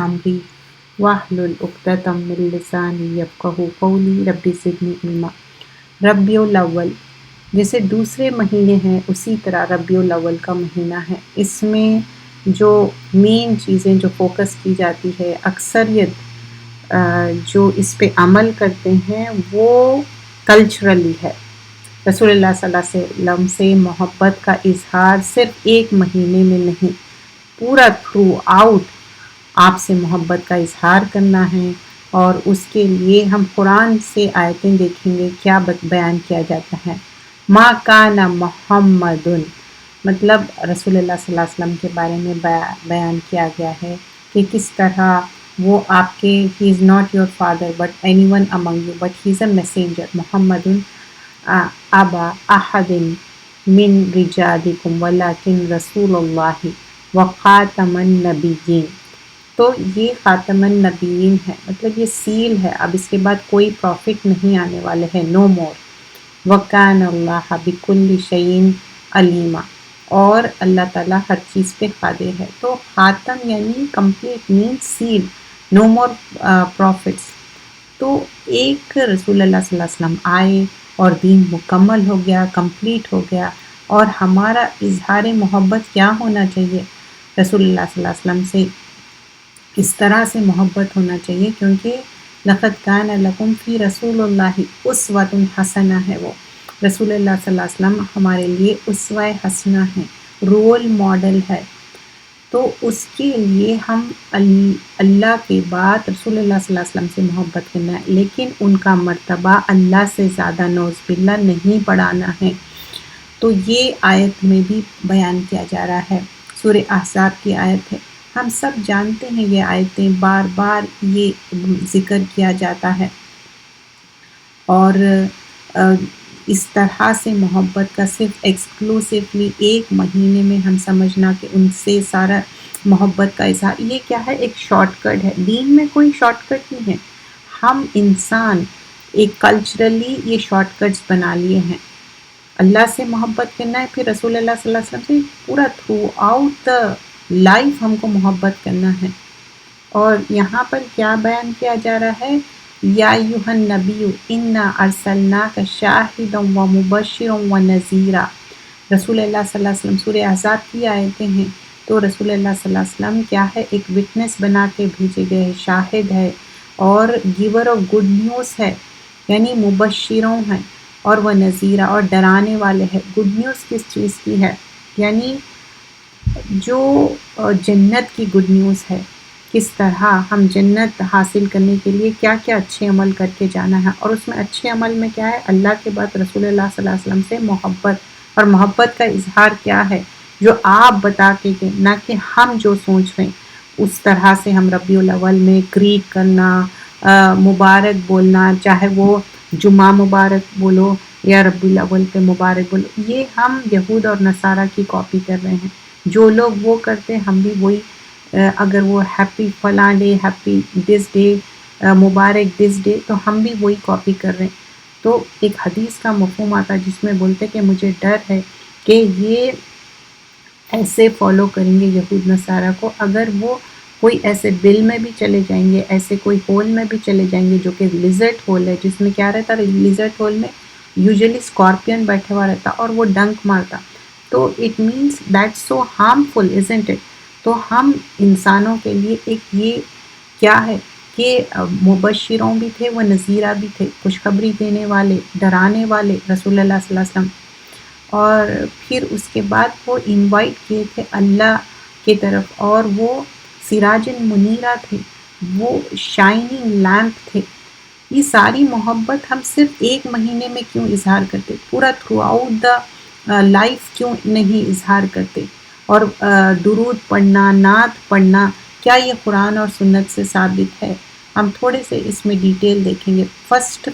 أمري واحلل عقدة من لساني يفقهوا قولي رب زدنی علما۔ ربیع الاول جیسے دوسرے مہینے ہیں اسی طرح ربیع الاول کا مہینہ ہے۔ اس میں جو مین چیزیں جو فوکس کی جاتی ہے، اکثریت جو اس پہ عمل کرتے ہیں وہ کلچرلی ہے۔ رسول اللہ صلی اللہ علیہ وسلم سے محبت کا اظہار صرف ایک مہینے میں نہیں، پورا تھرو آؤٹ آپ سے محبت کا اظہار کرنا ہے، اور اس کے لیے ہم قرآن سے آیتیں دیکھیں گے کیا بیان کیا جاتا ہے۔ ما کان محمد، مطلب رسول اللہ صلی اللہ علیہ وسلم کے بارے میں بیان کیا گیا ہے کہ کس طرح وہ آپ کے he is not your father but any one among you but he is a messenger. محمد ابا احد من رجالکم ولکن رسول اللہ وخاتم النبیین۔ تو یہ خاتم النبیین ہے، مطلب یہ سیل ہے، اب اس کے بعد کوئی پروفٹ نہیں آنے والے ہیں، نو مور۔ وَكَانَ اللَّهَ بِكُلِّ شَيْءٍ عَلِيمًا، اور اللہ تعالیٰ ہر چیز پہ قادر ہے۔ تو خاتم یعنی کمپلیٹ مینس سیل، نو مور پروفٹس۔ تو ایک رسول اللہ صلی اللہ علیہ وسلم آئے اور دین مکمل ہو گیا، کمپلیٹ ہو گیا، اور ہمارا اظہار محبت کیا ہونا چاہیے؟ رسول اللہ صلی اللہ علیہ وسلم سے اس طرح سے محبت ہونا چاہیے، کیونکہ لَقَدْ كَانَ لَكُمْ فِي رسول اللہ اسوۃ حسنہ ہے۔ وہ رسول اللہ صلی اللہ علیہ وسلم ہمارے لیے اسوہ حسنہ ہے، رول ماڈل ہے۔ تو اس کے لیے ہم اللہ کے بعد رسول اللہ صلی اللہ علیہ وسلم سے محبت کرنا ہے، لیکن ان کا مرتبہ اللہ سے زیادہ نعوذ باللہ نہیں بڑھانا ہے۔ تو یہ آیت میں بھی بیان کیا جا رہا ہے، سورہ احزاب کی آیت ہے۔ ہم سب جانتے ہیں یہ آیتیں بار بار یہ ذکر کیا جاتا ہے، اور اس طرح سے محبت کا صرف ایکسکلوسیولی ایک مہینے میں ہم سمجھنا کہ ان سے سارا محبت کا اظہار، یہ کیا ہے؟ ایک شارٹ کٹ ہے۔ دین میں کوئی شارٹ کٹ نہیں ہے، ہم انسان ایک کلچرلی یہ شارٹ کٹس بنا لیے ہیں۔ اللہ سے محبت کرنا ہے، پھر رسول اللہ صلی اللہ علیہ وسلم سے پورا تھرو آؤٹ دا لائف ہم کو محبت کرنا ہے۔ اور یہاں پر کیا بیان کیا جا رہا ہے؟ یا ایھا النبی انا ارسلناک شاہدا ومبشرا ونذیرا۔ رسول اللہ صلی اللہ علیہ وسلم، سورہ احزاب کی آیتیں ہیں، تو رسول اللہ صلی اللہ علیہ وسلم کیا ہے؟ ایک وٹنس بنا کے بھیجے گئے ہیں، شاہد ہے اور گیور آف گڈ نیوز ہے، یعنی مبشروں ہیں، اور وہ نذیرہ اور ڈرانے والے ہیں۔ گڈ نیوز کس چیز کی ہے؟ یعنی جو جنت کی گڈ نیوز ہے، کس طرح ہم جنت حاصل کرنے کے لیے کیا کیا اچھے عمل کر کے جانا ہے، اور اس میں اچھے عمل میں کیا ہے؟ اللہ کے بعد رسول اللہ صلی اللہ علیہ وسلم سے محبت، اور محبت کا اظہار کیا ہے؟ جو آپ بتا کے گئے، نہ کہ ہم جو سوچ رہے ہیں اس طرح سے ہم ربیع الاول میں گریٹ کرنا، مبارک بولنا، چاہے وہ جمعہ مبارک بولو یا ربیع الاول پہ مبارک بولو، یہ ہم یہود اور نصارہ کی کاپی کر رہے ہیں۔ جو لوگ وہ کرتے ہم بھی وہی، اگر وہ ہیپی فلاں day, happy this day, Mubarak this day, تو ہم بھی وہی کاپی کر رہے ہیں۔ تو ایک حدیث کا مفہوم آتا ہے جس میں بولتے کہ مجھے ڈر ہے کہ یہ ایسے فالو کریں گے یہود نصارہ کو، اگر وہ کوئی ایسے بل میں بھی چلے جائیں گے، ایسے کوئی ہول میں بھی چلے جائیں گے جو کہ لیزرڈ ہول ہے، جس میں کیا رہتا ہے؟ لیزرڈ ہول میں یوزلی اسکارپین بیٹھے ہوا رہتا اور وہ ڈنک مارتا، تو it means that so harmful isn't it. تو ہم انسانوں کے لیے ایک یہ کیا ہے کہ مبشروں بھی تھے، وہ نذیرہ بھی تھے، خوشخبری دینے والے، ڈرانے والے رسول اللہ صلی اللہ علیہ وسلم، اور پھر اس کے بعد وہ انوائٹ کیے تھے اللہ کی طرف، اور وہ سراج منیرہ تھے، وہ شائننگ لیمپ تھے۔ یہ ساری محبت ہم صرف ایک مہینے میں کیوں اظہار کرتے؟ پورا تھرو آؤٹ دا لائف کیوں نہیں اظہار کرتے؟ اور درود پڑھنا، نعت پڑھنا، کیا یہ قرآن اور سنت سے ثابت ہے؟ ہم تھوڑے سے اس میں ڈیٹیل دیکھیں گے۔ فرسٹ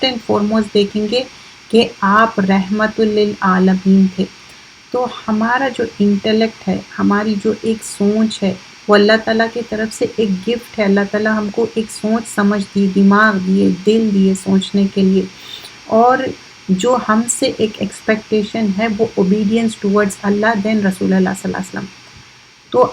اینڈ فارموسٹ دیکھیں گے کہ آپ رحمت للعالمین تھے۔ تو ہمارا جو انٹلیکٹ ہے، ہماری جو ایک سوچ ہے، وہ اللہ تعالیٰ کی طرف سے ایک گفٹ ہے۔ اللہ تعالیٰ ہم کو ایک سوچ سمجھ دی، دماغ دیے، دل دیے سوچنے کے لیے، اور جو ہم سے ایک ایکسپیکٹیشن ہے وہ اوبیڈینس ٹورڈز اللہ دین رسول اللہ صلی اللہ علیہ وسلم۔ تو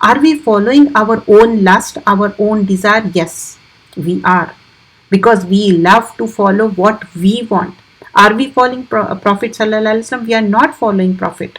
Are we following our own lust, our own desire? Yes, we are. Because we love to follow what we want. Are we following Prophet Sallallahu Alaihi Wasallam? We are not following Prophet.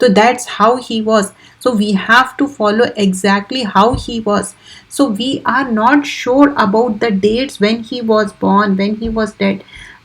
So that's how he was. So we have to follow exactly how he was. So we are not sure about the dates when he was born, when he was dead.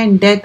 and death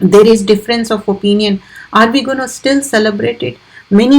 there is difference of opinion. Are we going to still celebrate it? Many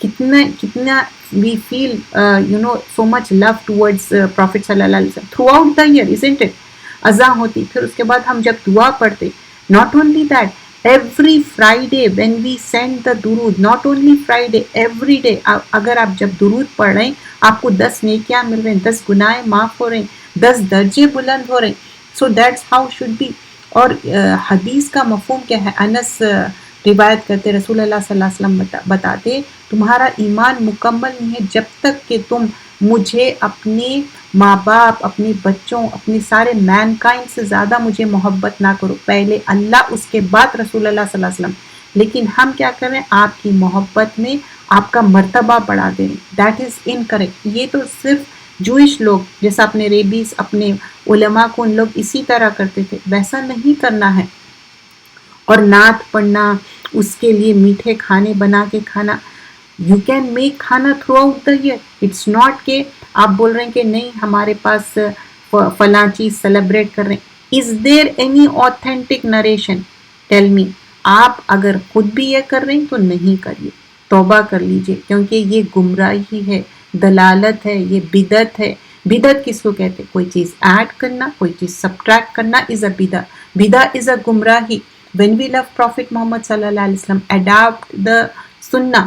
کتنا we feel so much love towards Prophet sallallahu alaihi wasallam throughout the year, isn't it? اذان ہوتی, پھر اس کے بعد ہم جب دعا پڑھتے, not only that every Friday when we send the درود, not only Friday, every day, اگر آپ جب درود پڑھ رہے ہیں آپ کو 10 نیکیاں مل رہے ہیں, 10 گناہ معاف ہو رہے ہیں, 10 درجے بلند ہو رہے ہیں. so that's how should be. اور حدیث کا مفہوم کیا ہے؟ انس روایت کرتے رسول اللہ صلی اللہ علیہ وسلم بتاتے تمہارا ایمان مکمل نہیں ہے جب تک کہ تم مجھے اپنے ماں باپ, اپنے بچوں, اپنے سارے مین کائنڈ سے زیادہ مجھے محبت نہ کرو. پہلے اللہ, اس کے بعد رسول اللہ صلی اللہ علیہ وسلم. لیکن ہم کیا کر رہے ہیں؟ آپ کی محبت میں آپ کا مرتبہ بڑھا دے رہے ہیں. That is incorrect. یہ تو صرف جوئش لوگ, جیسا اپنے ریبیز, اپنے علماء کو ان لوگ اسی طرح کرتے تھے, ویسا نہیں کرنا ہے. اور نعت پڑھنا, اس کے لیے میٹھے کھانے بنا کے کھانا, یو کین میک کھانا throughout the year. It's not کہ آپ بول رہے ہیں کہ نہیں ہمارے پاس فلاں چیز سیلیبریٹ کر رہے ہیں. Is there any authentic narration? Tell me. آپ اگر خود بھی یہ کر رہے ہیں تو نہیں کریے, توبہ کر لیجئے, کیونکہ یہ گمراہی ہے, دلالت ہے, یہ بدعت ہے. بدعت کس کو کہتے ہیں؟ کوئی چیز ایڈ کرنا, کوئی چیز سبٹریکٹ کرنا از اے بدعت. بدعت از اے گمراہی. when we love Prophet Muhammad sallallahu alaihi wasallam, adapt the sunnah,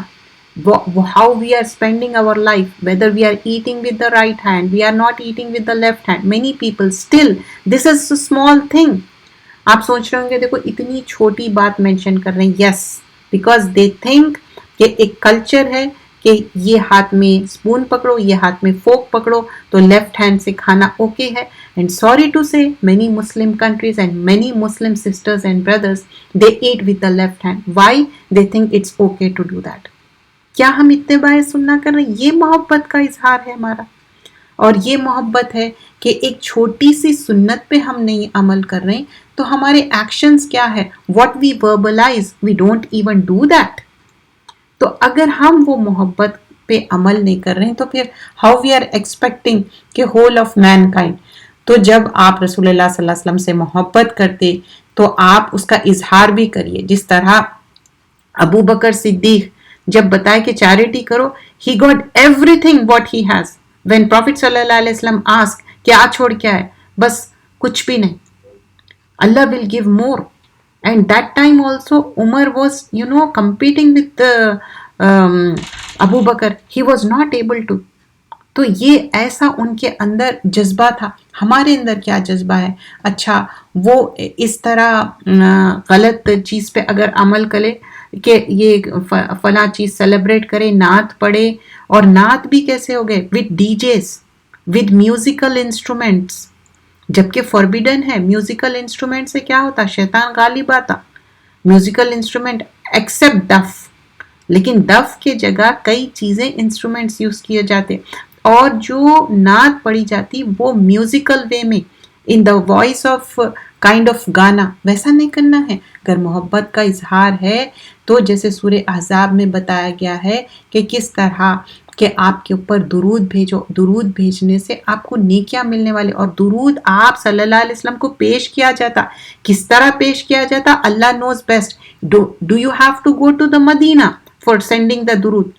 how we are spending our life, whether we are eating with the right hand, we are not eating with the left hand. Many people still, this is a small thing. آپ سوچ رہے ہوں گے دیکھو اتنی چھوٹی بات mention کر رہے ہیں. یس, بیکاز دے تھنک کہ ایک کلچر ہے کہ یہ ہاتھ میں اسپون پکڑو, یہ ہاتھ میں فوک پکڑو تو لیفٹ ہینڈ سے کھانا اوکے ہے. And sorry to say many Muslim countries and many Muslim sisters and brothers they eat with the left hand. Why? They think it's okay to do that. کیا ہم اتباع سننا کر رہے ہیں؟ یہ محبت کا اظہار ہے ہمارا. اور یہ محبت ہے کہ ایک چھوٹی سی سنت پہ ہم نہیں عمل کر رہے ہیں تو ہمارے ایکشنز کیا ہے؟ what we verbalize, we don't even do that. تو اگر ہم وہ محبت پہ عمل نہیں کر رہے ہیں تو پھر how we are expecting کہ whole of mankind. تو جب آپ رسول اللہ صلی اللہ علیہ وسلم سے محبت کرتے تو آپ اس کا اظہار بھی کریے. جس طرح ابو بکر صدیق جب بتائے کہ چیریٹی کرو, he got everything what he has. when Prophet صلی اللہ علیہ وسلم asked کیا چھوڑ کیا ہے؟ بس کچھ بھی نہیں. Allah will give more. And that time also Umar was competing with Abu Bakr. He was not able to. تو یہ ایسا ان کے اندر جذبہ تھا. ہمارے اندر کیا جذبہ ہے؟ اچھا وہ اس طرح غلط چیز پہ اگر عمل کرے کہ یہ فلاں چیز سیلیبریٹ کرے, نعت پڑھے, اور نعت بھی کیسے ہو گئے؟ With DJs, with musical instruments, جبکہ فوربیڈن ہے. میوزیکل انسٹرومنٹ سے کیا ہوتا؟ شیطان غالب آتا. میوزیکل انسٹرومنٹ ایکسپٹ دف, لیکن دف کے جگہ کئی چیزیں انسٹرومنٹس یوز کیے جاتے, اور جو نعت پڑھی جاتی وہ میوزیکل وے میں, in the voice of kind of گانا, ویسا نہیں کرنا ہے. اگر محبت کا اظہار ہے تو جیسے سورہ احزاب میں بتایا گیا ہے کہ کس طرح کہ آپ کے اوپر درود بھیجو, درود بھیجنے سے آپ کو نیکیاں ملنے والے. اور درود آپ صلی اللہ علیہ وسلم کو پیش کیا جاتا, کس طرح پیش کیا جاتا اللہ knows best. Do you have to go to the Medina for sending the درود؟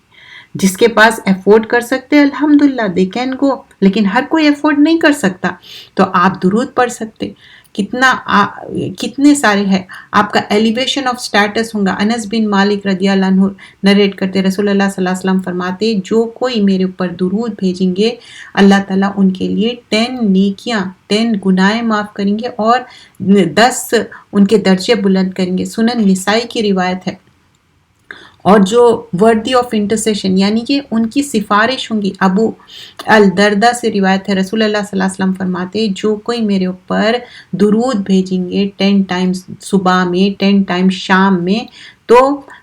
جس کے پاس افورڈ کر سکتے الحمدللہ دے کین گو, لیکن ہر کوئی افورڈ نہیں کر سکتا تو آپ درود پڑھ سکتے. کتنے سارے ہے. آپ کا ایلیویشن آف سٹیٹس ہوگا. انس بن مالک رضی اللہ عنہ نریٹ کرتے رسول اللہ صلی اللہ علیہ وسلم فرماتے جو کوئی میرے اوپر درود بھیجیں گے اللہ تعالیٰ ان کے لیے 10 نیکیاں 10 گناہ معاف کریں گے اور 10 ان کے درجے بلند کریں گے. سنن نسائی کی روایت ہے. اور جو وردی آف انٹرسیشن یعنی کہ ان کی سفارش ہوں گی. ابو الدردہ سے روایت ہے رسول اللہ صلی اللہ علیہ وسلم فرماتے جو کوئی میرے اوپر درود بھیجیں گے 10 ٹائمز صبح میں 10 ٹائمز شام میں تو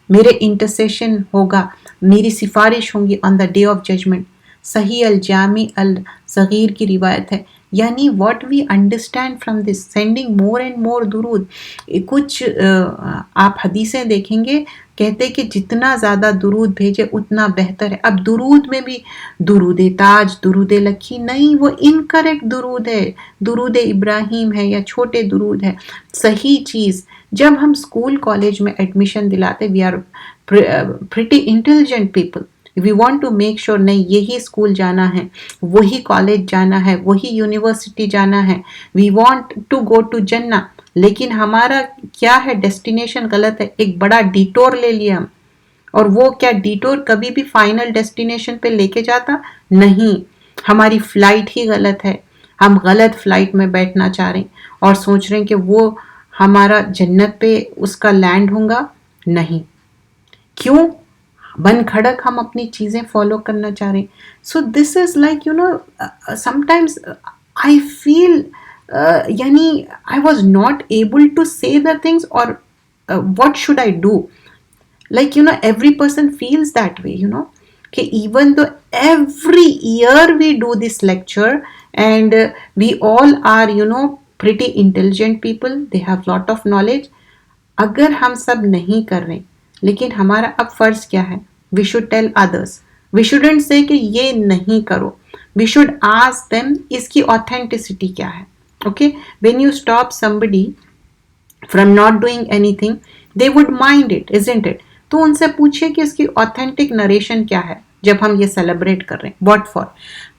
میرے انٹرسیشن ہوگا, میری سفارش ہوں گی on the day of judgment. صحیح الجامع الصغیر کی روایت ہے. یعنی what we understand from this sending more and more درود. کچھ آپ حدیثیں دیکھیں گے کہتے کہ جتنا زیادہ درود بھیجے اتنا بہتر ہے. اب درود میں بھی درود تاج, درود لکھی نہیں, وہ انکریکٹ درود ہے. درود ابراہیم ہے یا چھوٹے درود ہے. صحیح چیز جب ہم اسکول کالج میں ایڈمیشن دلاتے, we are pretty intelligent people, we want to make sure نہیں یہی اسکول جانا ہے, وہی کالج جانا ہے, وہی یونیورسٹی جانا ہے, we want to go to جنہ, لیکن ہمارا کیا ہے ڈیسٹینیشن غلط ہے, ایک بڑا ڈیٹور لے لیا ہم, اور وہ کیا ڈیٹور کبھی بھی فائنل ڈیسٹینیشن پہ لے کے جاتا نہیں, ہماری فلائٹ ہی غلط ہے, ہم غلط فلائٹ میں بیٹھنا چاہ رہے ہیں اور سوچ رہے ہیں کہ وہ ہمارا جنت پہ اس کا لینڈ ہوگا. نہیں, کیوں بن کھڑک ہم اپنی چیزیں فالو کرنا چاہ رہے ہیں. سو دس is like some times I feel یعنی I was not able to say the things, اور what should I do? Like, every person feels that way, Okay, even though every year we do this lecture, and we all are, pretty intelligent people, they have lot of knowledge. اگر ہم سب نہیں کر رہے لیکن ہمارا اب فرض کیا ہے, we should tell others, we shouldn't say کہ یہ نہیں کرو, we should ask them اس کی authenticity کیا ہے. Okay, when you stop somebody from not doing anything, they would mind it, isn't it? تو ان سے پوچھے کہ اس کی authentic narration کیا ہے جب ہم یہ سیلیبریٹ کر رہے ہیں. What for?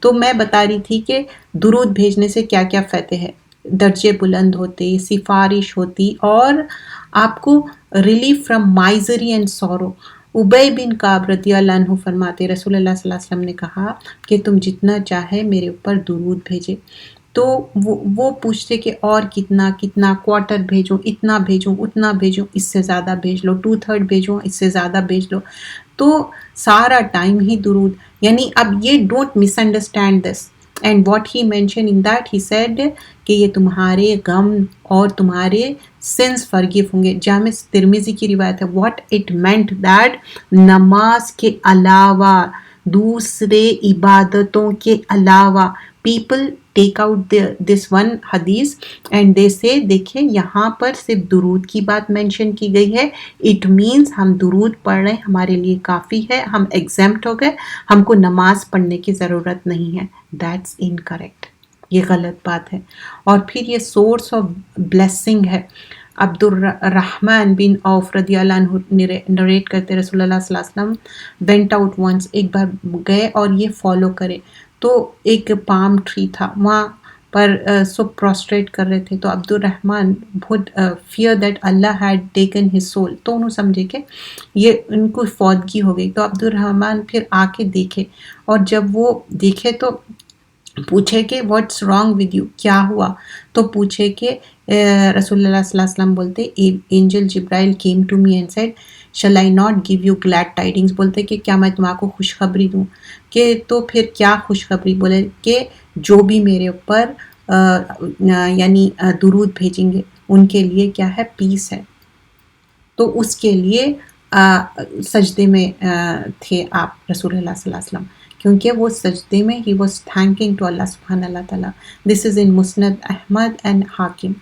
تو میں بتا رہی تھی کہ درود بھیجنے سے کیا کیا فائدے ہیں, درجے بلند ہوتے, سفارش ہوتی, اور آپ کو ریلیف فرام مائزری اینڈ سورو. ابی بن کعب رضی اللہ عنہ فرماتے رسول اللہ صلی اللہ علیہ وسلم نے کہا کہ تم جتنا چاہے میرے اوپر درود بھیجے. تو وہ پوچھتے کہ اور کتنا کوارٹر بھیجوں, اتنا بھیجوں, اتنا بھیجوں, اس سے زیادہ بھیج لو, 2/3 بھیجوں, اس سے زیادہ بھیج لو. تو سارا ٹائم ہی درود, یعنی اب یہ don't miss understand this. And what he mention in that, he said کہ یہ تمہارے غم اور تمہارے سنس فرگیو ہوں گے. جامع ترمذی کی روایت ہے. واٹ اٹ مینٹ دیٹ نماز کے علاوہ, دوسرے عبادتوں کے علاوہ, people take out this one حدیث اینڈ دے سے دیکھیں یہاں پر صرف درود کی بات مینشن کی گئی ہے. اٹ مینس ہم درود پڑھ رہے ہیں, ہمارے لیے کافی ہے, ہم ایگزمپٹ ہو گئے, ہم کو نماز پڑھنے کی ضرورت نہیں ہے. دیٹس انکریکٹ, یہ غلط بات ہے. اور پھر یہ سورس آف بلیسنگ ہے. عبد الرحمن بن عوف رضی اللہ عنہ نریٹ کرتے رسول اللہ صلی اللہ علیہ وسلم وینٹ آؤٹ ونس, ایک بار گئے اور یہ فالو کرے. تو ایک پام ٹری تھا وہاں پر, سب پروسٹریٹ کر رہے تھے. تو عبد الرحمن بہت fear that Allah had taken his civil, تو انہوں سمجھے کہ یہ ان کو فوتگی ہو گئی. تو عبد الرحمن پھر آ کے دیکھے, اور جب وہ دیکھے تو پوچھے کہ واٹس رانگ ود یو, کیا ہوا؟ تو پوچھے کہ رسول اللہ صلی اللہ علیہ وسلم بولتے اینجل جبرائیل came to me and said shall I not give you glad tidings, بولتے کہ کیا میں تمہارے کو خوشخبری دوں؟ کہ تو پھر کیا خوشخبری؟ بولے کہ جو بھی میرے اوپر یعنی درود بھیجیں گے ان کے لیے کیا ہے, پیس ہے. تو اس کے لیے سجدے میں تھے آپ رسول اللہ صلی اللہ علیہ وسلم, کیونکہ وہ سجدے میں ہی واز تھینکنگ ٹو اللہ سبحانہ اللہ تعالیٰ. دس از ان مسند احمد اینڈ حاکم.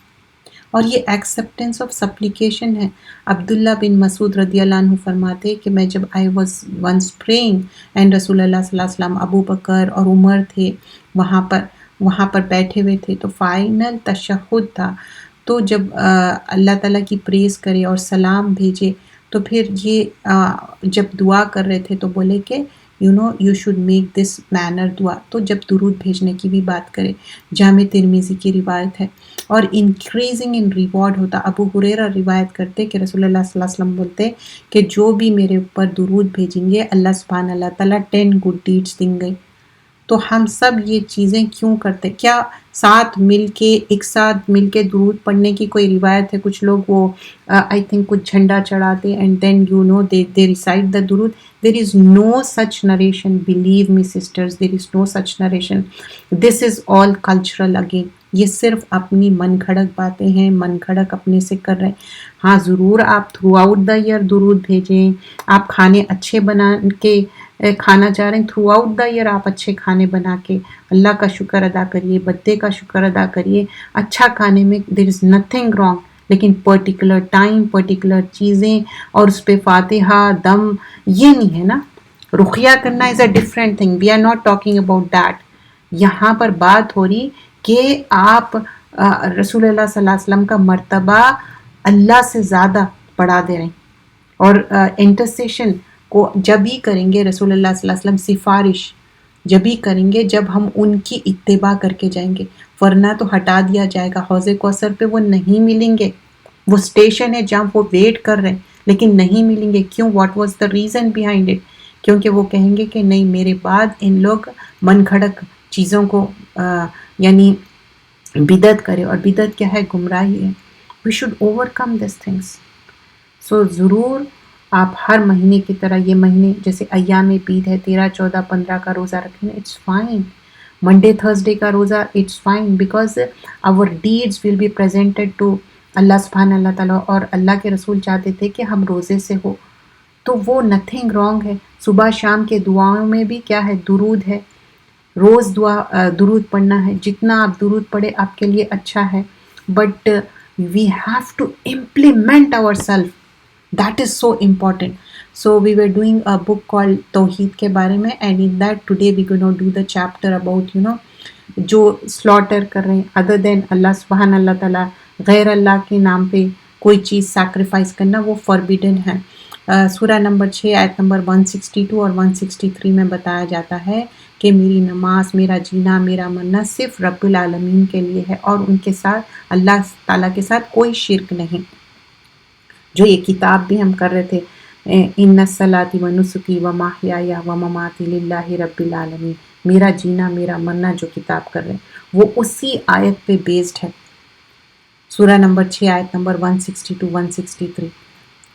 اور یہ ایکسیپٹینس آف سپلیکیشن ہے. عبداللہ بن مسعود رضی اللہ عنہ فرماتے کہ میں جب I was once praying and رسول اللہ صلی اللہ علیہ وسلم, ابو بکر اور عمر تھے وہاں پر بیٹھے ہوئے تھے, تو فائنل تشہد تھا. تو جب اللہ تعالیٰ کی پریز کرے اور سلام بھیجے, تو پھر یہ جب دعا کر رہے تھے تو بولے کہ you should make this manner دعا. تو جب درود بھیجنے کی بھی بات کرے, جامع ترمذی کی روایت ہے, اور انکریزنگ ان ریوارڈ ہوتا. ابو ہریرہ روایت کرتے کہ رسول اللہ صلی اللہ علیہ وسلم بولتے کہ جو بھی میرے اوپر درود بھیجیں گے اللہ سبحانہ اللہ تعالیٰ 10 گڈ ڈیڈس دیں گے. تو ہم سب یہ چیزیں کیوں کرتے؟ کیا ایک ساتھ مل کے درود پڑھنے کی کوئی روایت ہے؟ کچھ لوگ وہ آئی تھنک کچھ جھنڈا چڑھاتے and then they recite the درود. There is no such narration, believe me sisters, there is no such narration. This is all cultural again. یہ صرف اپنی من گھڑک باتیں ہیں, من گھڑک اپنے سے کر رہے ہیں. ہاں ضرور آپ تھرو آؤٹ دا ایئر درود بھیجیں, آپ کھانے اچھے بنا کے کھانا چاہ رہے ہیں, تھرو آؤٹ دا ایئر آپ اچھے کھانے بنا کے اللہ کا شکر ادا کریے, بدے کا شکر ادا کریے. اچھا کھانے میں دیر از نتھنگ رانگ, لیکن پرٹیکولر ٹائم, پرٹیکولر چیزیں اور اس پہ فاتحہ دم یہ نہیں ہے نا. رقیہ کرنا is a different thing, we are not talking about that. یہاں پر بات ہو رہی کہ آپ رسول اللہ صلی اللہ علیہ وسلم کا مرتبہ اللہ سے زیادہ بڑھا دے رہے ہیں, اور انٹرسیشن کو جب ہی کریں گے رسول اللہ صلی اللہ علیہ وسلم سفارش جب ہی کریں گے جب ہم ان کی اتباع کر کے جائیں گے، ورنہ تو ہٹا دیا جائے گا۔ حوض کوثر پہ وہ نہیں ملیں گے، وہ اسٹیشن ہے جہاں وہ ویٹ کر رہے ہیں لیکن نہیں ملیں گے۔ کیوں؟ What was the reason behind it? کیونکہ وہ کہیں گے کہ نہیں، میرے بعد ان لوگ من گھڑت چیزوں کو یعنی بدعت کرے، اور بدعت کیا ہے؟ گمراہی ہے۔ We should overcome this things. So ضرور آپ ہر مہینے کی طرح یہ مہینے جیسے ایام بید ہے 13 14 15 کا روزہ رکھیں، اٹس فائن۔ منڈے تھرسڈے کا روزہ it's fine, because our deeds will be presented to اللہ سبحانہ اللہ تعالیٰ، اور اللہ کے رسول چاہتے تھے کہ ہم روزے سے ہو، تو وہ نتھنگ رانگ ہے۔ صبح شام کے دعاؤں میں بھی کیا ہے؟ درود ہے، روز درود پڑھنا ہے، جتنا آپ درود پڑھے آپ کے لیے اچھا ہے، but we have to implement our self, that is so important. So we were doing a book call توحید کے بارے میں، and in that today we gonna do the chapter about جو سلاٹر کر رہے ہیں ادر دین اللہ سبحانہ اللہ تعالیٰ، غیر اللہ کے نام پہ کوئی چیز سیکریفائس کرنا وہ فوربیڈن ہے۔ سورہ نمبر 6 آیت نمبر 162 اور 163 میں بتایا جاتا ہے کہ میری نماز، میرا جینا، میرا مرنا صرف رب العالمین کے لیے ہے، اور ان کے ساتھ اللہ تعالیٰ کے ساتھ کوئی شرک نہیں۔ جو یہ کتاب بھی ہم کر رہے تھے، ان الصلاۃ و نسکی و محیای و مماتی للہ رب العالمین، میرا جینا میرا مرنا جو کتاب کر رہے ہیں وہ اسی آیت پہ بیسڈ ہے، سورہ نمبر 6 آیت نمبر 162 163۔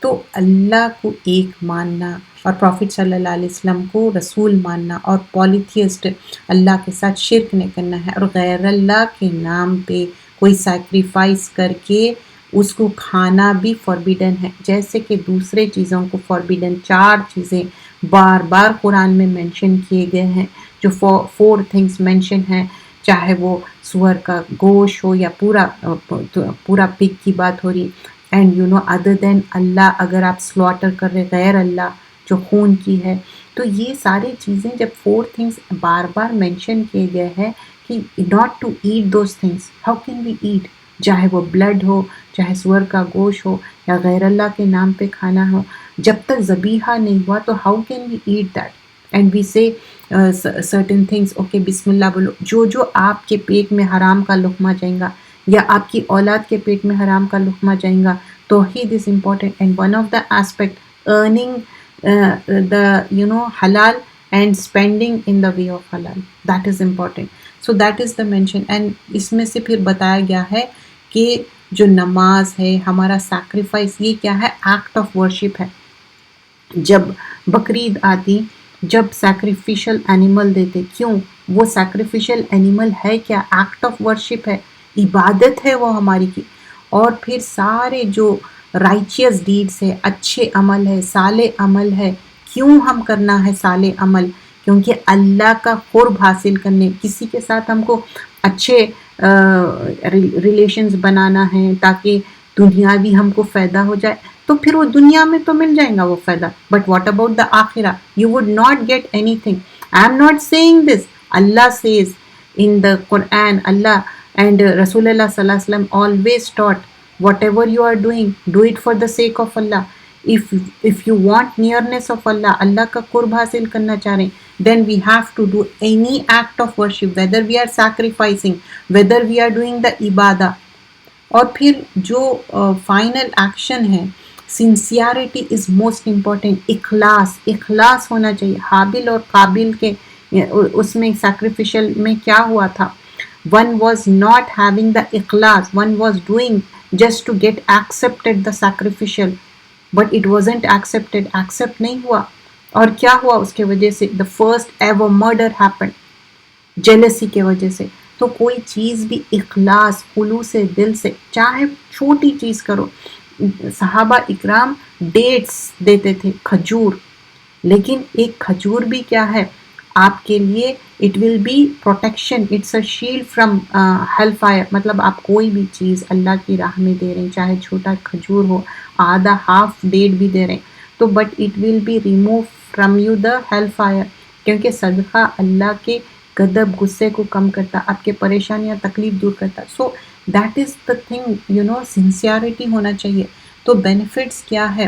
تو اللہ کو ایک ماننا اور پروفٹ صلی اللہ علیہ وسلم کو رسول ماننا، اور پالیتھیسٹ اللہ کے ساتھ شرک نہیں کرنا ہے، اور غیر اللہ کے نام پہ کوئی سیکریفائس کر کے اس کو کھانا بھی فوربیڈن ہے، جیسے کہ دوسرے چیزوں کو فوربیڈن 4 چیزیں بار بار قرآن میں مینشن کیے گئے ہیں، جو 4 تھنگس مینشن ہیں، چاہے وہ سور کا گوشت ہو یا پورا پگ کی بات ہو رہی، اینڈ ادر دین اللہ اگر آپ سلاٹر کر رہے غیر اللہ جو خون کی ہے، تو یہ ساری چیزیں جب 4 تھنگس بار بار مینشن کیے گئے ہیں کہ not to eat those things, how can we eat? چاہے وہ بلڈ ہو، چاہے سور کا گوشت ہو، یا غیر اللہ کے نام پہ کھانا ہو، جب تک ذبیحہ نہیں ہوا تو how can we eat that? And we say certain things, okay بسم اللہ بولو، جو آپ کے پیٹ میں حرام کا لقمہ جائیں گا یا آپ کی اولاد کے پیٹ میں حرام کا لقمہ جائیں گا، توحید is important, and one of the aspect earning the حلال and spending in the way of حلال، that is important. So that is the mention, and اس میں سے پھر بتایا گیا ہے کہ جو نماز ہے ہمارا سیکریفائس، یہ کیا ہے؟ ایکٹ آف ورشپ ہے۔ جب بقرعید آتی، جب سیکریفیشل اینیمل دیتے، کیوں؟ وہ سیکریفیشل اینیمل ہے کیا؟ ایکٹ آف ورشپ ہے، عبادت ہے وہ ہماری کی۔ اور پھر سارے جو رائچیس ڈیڈس ہے، اچھے عمل ہے، صالح عمل ہے، کیوں ہم کرنا ہے صالح عمل؟ کیونکہ اللہ کا قرب حاصل کرنے، کسی کے ساتھ ہم کو اچھے ریلیشنز بنانا ہے تاکہ دنیاوی ہم کو فائدہ ہو جائے، تو پھر وہ دنیا میں تو مل جائے گا وہ فائدہ، بٹ واٹ اباؤٹ دا آخرہ؟ You would not get anything. I am not seeing this, اللہ says in the Quran, Allah and Rasul Allah sallallahu alaihi wasallam always taught, whatever you are doing, do it for the sake of Allah. If you want nearness of Allah, Allah کا قرب حاصل کرنا چاہ رہے ہیں، then we have to do any act of worship, whether we are sacrificing, whether we are doing the ibadah. اور پھر جو فائنل ایکشن ہے، سنسیئرٹی از موسٹ امپورٹنٹ، اخلاص ہونا چاہیے۔ حابل اور قابل کے اس میں سیکریفیشل میں کیا ہوا تھا؟ One was not having the اخلاص، one was doing just to get accepted the sacrificial, but it wasn't accepted, accept نہیں ہوا، اور کیا ہوا اس کے وجہ سے؟ The first ever murder happened, jealousy کے وجہ سے۔ تو کوئی چیز بھی اخلاص، خلوص دل سے، چاہے چھوٹی چیز کرو۔ صحابہ اکرام ڈیٹس دیتے تھے، کھجور، لیکن ایک کھجور بھی کیا ہے آپ کے لیے؟ It will be protection, it's a shield from hell fire. مطلب آپ کوئی بھی چیز اللہ کی راہ میں دے رہے ہیں، چاہے چھوٹا کھجور ہو، آدھا ہاف ڈیٹ بھی دے رہے ہیں، تو but it will be remove from you the hell fire, کیونکہ صدقہ اللہ کے غضب غصے کو کم کرتا، آپ کے پریشانیاں تکلیف دور کرتا۔ سو that is the thing, sincerity ہونا چاہیے۔ تو بینیفٹس کیا ہے؟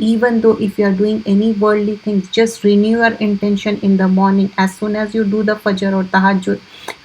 even though if you are doing any worldly things, just renew your intention in the morning as soon as you do the fajr or tahajjud,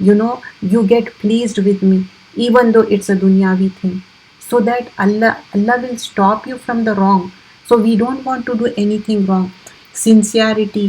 you know, you get pleased with me even though it's a dunyavi thing, so that Allah will stop you from the wrong. So we don't want to do anything wrong. Sincerity